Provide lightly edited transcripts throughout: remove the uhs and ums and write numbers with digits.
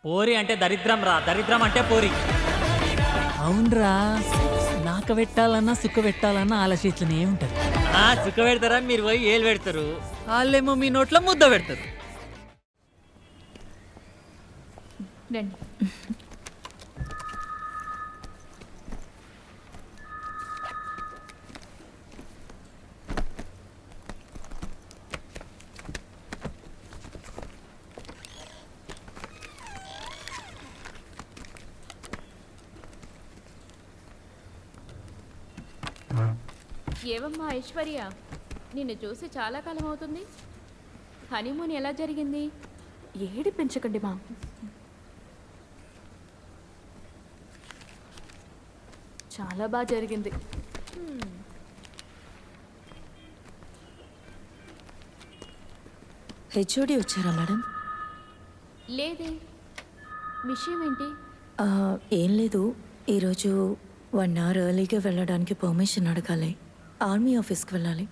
పోరి అంటే దరిద్రం రా, దరిద్రం అంటే పోరి. అవునరా, నాక పెట్టాలన్నా సుఖ పెట్టాలన్నా ఆలోచించనే ఉంటది. సుఖ పెడతారా, మీరు పోయి ఏలు పెడతారు, వాళ్ళేమో మీ నోట్లో ముద్ద పెడతారు. రండి. ఏవమ్మా ఐశ్వర్య, నిన్ను చూసి చాలా కాలం అవుతుంది. హనీమూన్ ఎలా జరిగింది? ఏడిపించకండి మా. చాలా బాగా జరిగింది. హెచ్ఓడి వచ్చారా మేడం? లేదే, విషయం ఏంటి? ఏం లేదు, ఈరోజు 1 అవర్ ఎర్లీగా వెళ్ళడానికి పర్మిషన్ అడగాలి. ఆర్మీ ఆఫీస్కి వెళ్ళాలి.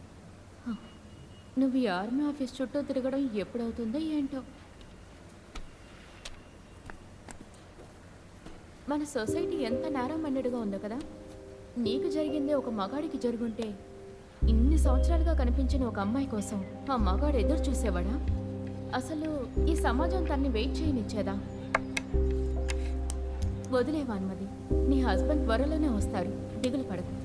నువ్వు ఈ ఆర్మీ ఆఫీస్ చుట్టూ తిరగడం ఎప్పుడవుతుందో ఏంటో. మన సొసైటీ ఎంత నేరం మైండెడ్గా ఉందో కదా. నీకు జరిగిందే ఒక మగాడికి జరుగుంటే ఇన్ని సంవత్సరాలుగా కనిపించిన ఒక అమ్మాయి కోసం ఆ మగాడు ఎదురు చూసేవాడా? అసలు ఈ సమాజం తన్ని వెయిట్ చేయనిచ్చేదా? వదిలేవాన్మది, నీ హస్బెండ్ త్వరలోనే వస్తాడు, దిగులు పడకు.